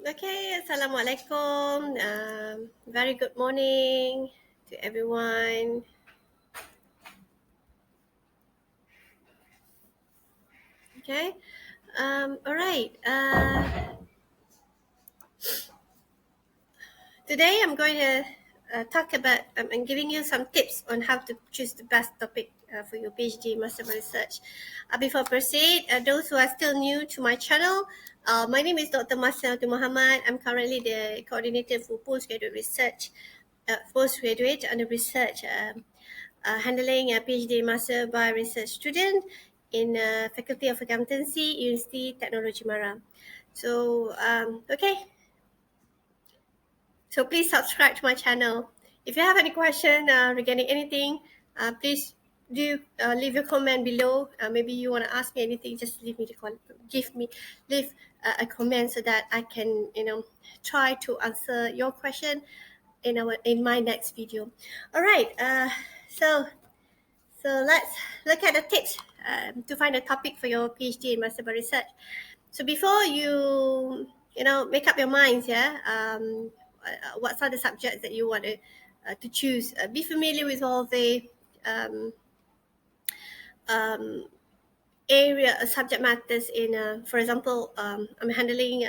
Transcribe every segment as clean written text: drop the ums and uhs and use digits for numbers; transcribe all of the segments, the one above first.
Okay, Assalamualaikum. Very good morning to everyone. Okay, all right. Today I'm going to talk about, I'm giving you some tips on how to choose the best topic for your PhD Master of Research. Before I proceed, those who are still new to my channel, my name is Dr. Masel Muhammad. I'm currently the coordinator for postgraduate research, postgraduate under research. Handling a PhD Master by Research student in Faculty of Accountancy, University Technology Mara. So, so please subscribe to my channel. If you have any question regarding anything, please do leave your comment below. Maybe you want to ask me anything, just leave a comment so that I can try to answer your question in my next video. All right. So let's look at the tips to find a topic for your PhD in Master of Research. So before you make up your minds, what are the subjects that you want to choose? Be familiar with all the um, um, area subject matters in, for example, I'm handling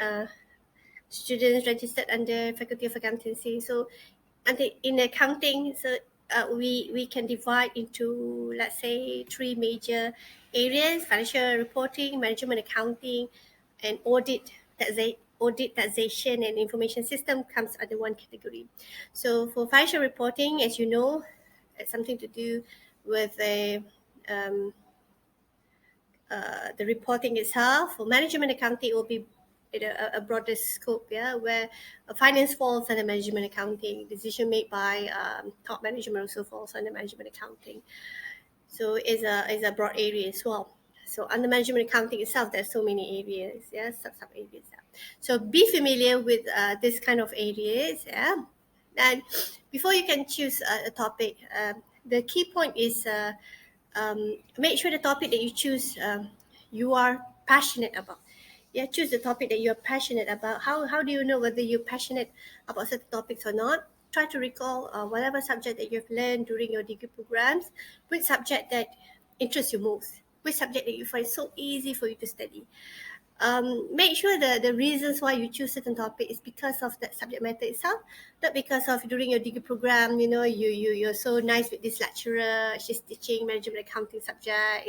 students registered under Faculty of Accountancy. So, and in accounting, so we can divide into, let's say, three major areas: financial reporting, management accounting, and audit. Audit, taxation, and information system comes under one category. So for financial reporting, as you know, it's something to do with um, the reporting itself. For management accounting, it will be a broader scope, where finance falls under management accounting. Decision made by top management also falls under management accounting. So it's a broad area as well. So under management accounting itself, there's so many areas, sub areas. Yeah. So be familiar with this kind of areas, And before you can choose a topic, the key point is make sure the topic that you choose you are passionate about. Yeah, choose the topic that you're passionate about. How do you know whether you're passionate about certain topics or not? Try to recall whatever subject that you've learned during your degree programs, which subject that interests you most, which subject that you find so easy for you to study. Make sure the reasons why you choose certain topic is because of that subject matter itself, not because of during your degree program, you're so nice with this lecturer, she's teaching management accounting subject,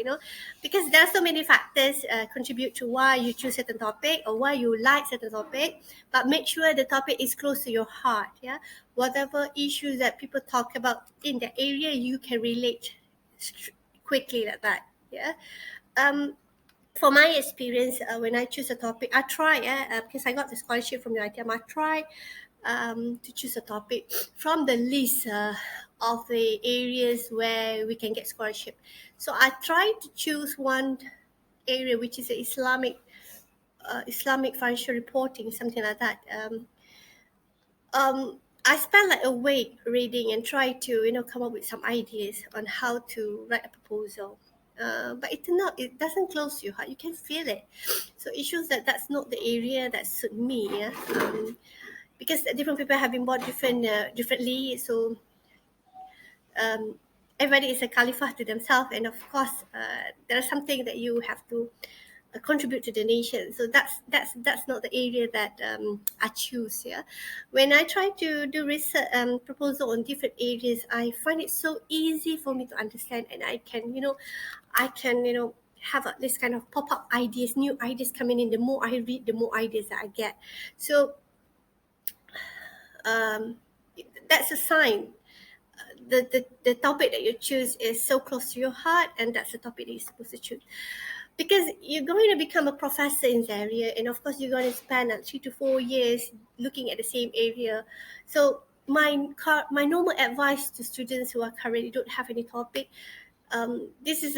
because there are so many factors contribute to why you choose certain topic or why you like certain topic. But make sure the topic is close to your heart. Yeah, whatever issues that people talk about in the area, you can relate quickly like that. Yeah. For my experience, when I choose a topic, I try, because I got the scholarship from the ITM, I try to choose a topic from the list of the areas where we can get scholarship. So I try to choose one area which is Islamic financial reporting, something like that. I spent like a week reading and try to come up with some ideas on how to write a proposal. But it doesn't close your heart. You can feel it, so it shows that that's not the area that suit me. Yeah, because different people have been born differently. So um, everybody is a caliphate to themselves, and of course, there's something that you have to contribute to the nation. So that's not the area that I choose. Yeah, when I try to do research proposal on different areas, I find it so easy for me to understand, and I can have this kind of pop up ideas, new ideas coming in. The more I read, the more ideas that I get. So um, that's a sign the topic that you choose is so close to your heart, and that's the topic that you're supposed to choose, because you're going to become a professor in the area, and of course you're going to spend 3 to 4 years looking at the same area. So my normal advice to students who are currently don't have any topic, this is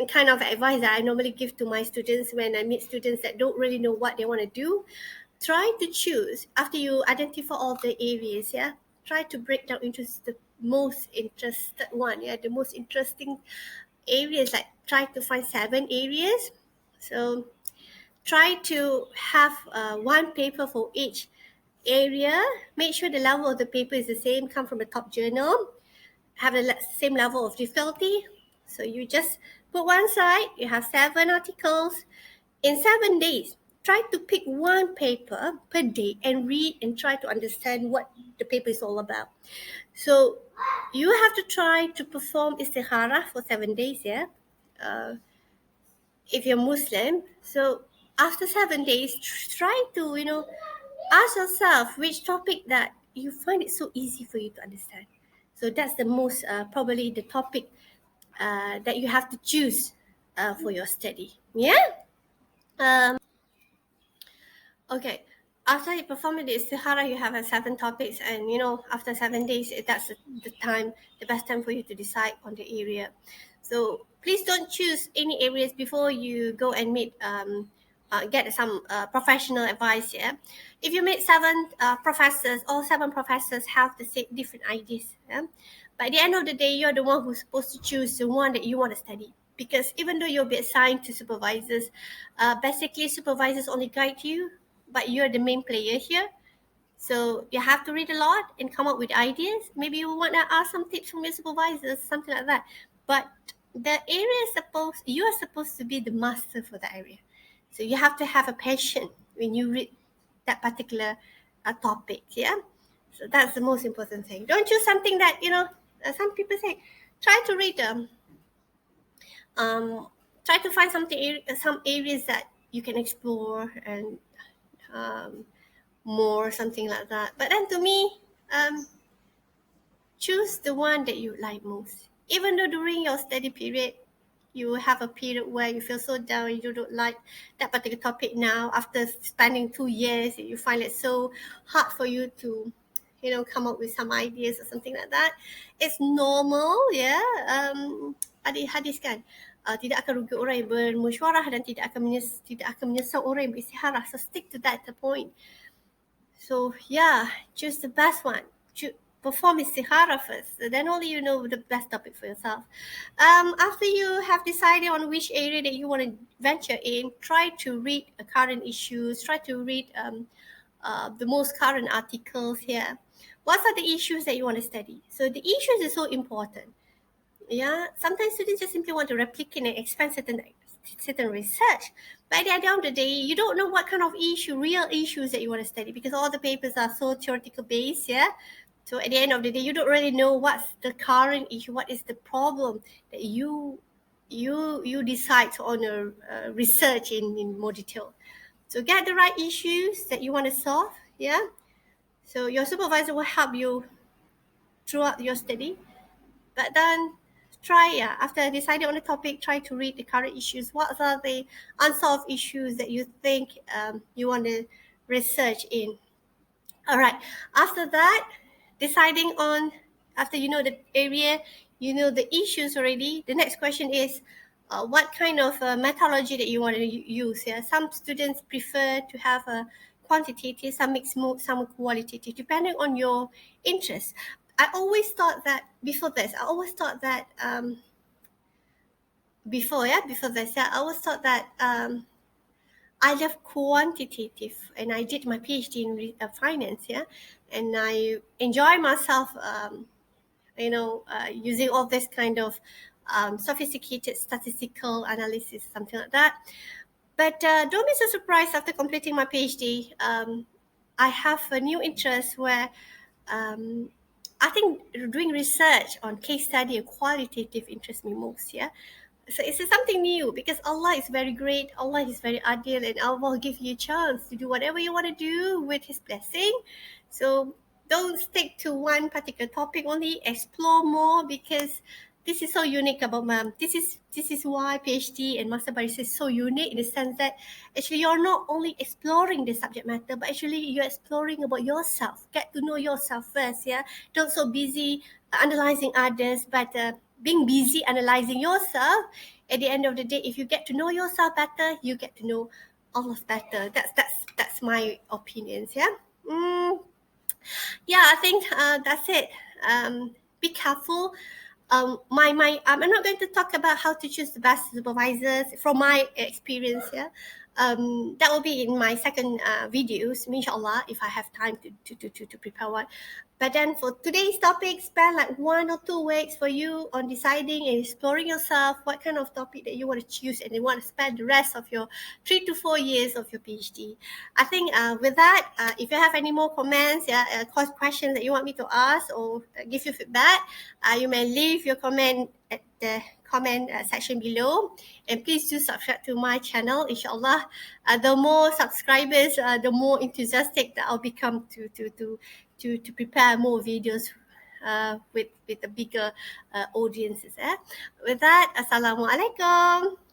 kind of advice that I normally give to my students when I meet students that don't really know what they want to do. Try to choose after you identify all the areas. Yeah, try to break down into the most interested one. Yeah, the most interesting areas. Like try to find 7 areas. So try to have one paper for each area. Make sure the level of the paper is the same, come from the top journal, have the same level of difficulty. So you just put one side, you have 7 articles. In 7 days, try to pick one paper per day and read and try to understand what the paper is all about. So you have to try to perform istikhara for 7 days, yeah? If you're Muslim. So after 7 days, try to, ask yourself which topic that you find it so easy for you to understand. So that's the most, probably the topic that you have to choose for your study. Yeah? Um, Okay. After you perform the istihara, you have 7 topics, and after 7 days, that's the time, the best time for you to decide on the area. So please don't choose any areas before you go and meet, get some professional advice. Yeah, if you meet 7 professors, all 7 professors have the same different ideas. Yeah, by the end of the day, you're the one who's supposed to choose the one that you want to study. Because even though you'll be assigned to supervisors, basically supervisors only guide you, but you're the main player here. So you have to read a lot and come up with ideas. Maybe you want to ask some tips from your supervisors, something like that. But the area is you are supposed to be the master for the area. So you have to have a passion when you read that particular topic. Yeah. So that's the most important thing. Don't choose something that, some people say, try to read um, try to find some areas that you can explore and um, more, something like that. But then to me, choose the one that you like most. Even though during your study period, you have a period where you feel so down, you don't like that particular topic now. After spending 2 years, you find it so hard for you to, come up with some ideas or something like that. It's normal, yeah. Hadis kan, tidak akan rugi orang yang bermesyuarah dan tidak akan menyesal orang yang beristiharah. So stick to that point. So yeah, choose the best one. Perform istikhara first. Then only you know the best topic for yourself. After you have decided on which area that you want to venture in, try to read current issues. Try to read the most current articles here. What are the issues that you want to study? So the issues is so important. Yeah, sometimes students just simply want to replicate and expand certain research. But at the end of the day, you don't know what kind of real issues that you want to study, because all the papers are so theoretical based. Yeah. So at the end of the day, you don't really know what's the current issue, what is the problem that you decide to honor research in more detail. So get the right issues that you want to solve. Yeah. So your supervisor will help you throughout your study. But then after deciding on the topic, try to read the current issues. What are the unsolved issues that you think you want to research in? All right. After that, after you know the area, you know the issues already, the next question is what kind of methodology that you want to use. Yeah, some students prefer to have a quantitative, some qualitative, depending on your interest. I always thought that before this, I always thought that I love quantitative, and I did my PhD in finance, yeah, and I enjoy myself, using all this kind of sophisticated statistical analysis, something like that. But don't be so surprised after completing my PhD. I have a new interest where I think doing research on case study and qualitative interests me most, yeah. So it's something new, because Allah is very great, Allah is very adil, and Allah will give you a chance to do whatever you want to do with His blessing. So don't stick to one particular topic only, explore more, because this is so unique about MAM. This is why PhD and Master Barista is so unique, in the sense that actually you're not only exploring the subject matter, but actually you're exploring about yourself. Get to know yourself first, yeah. Don't so busy analyzing others, but being busy analyzing yourself. At the end of the day, if you get to know yourself better, you get to know Allah better. That's my opinions, yeah. Yeah, I think that's it. Be careful. I'm not going to talk about how to choose the best supervisors from my experience. Yeah, That will be in my second videos, inshallah, if I have time to prepare one. But then for today's topic, spend like 1 or 2 weeks for you on deciding and exploring yourself what kind of topic that you want to choose, and you want to spend the rest of your 3 to 4 years of your PhD. I think with that, if you have any more comments, questions that you want me to ask or give you feedback, you may leave your comment at the comment section below, and please do subscribe to my channel, inshallah. The more subscribers, the more enthusiastic that I'll become to prepare more videos with a bigger audiences. With that, assalamualaikum.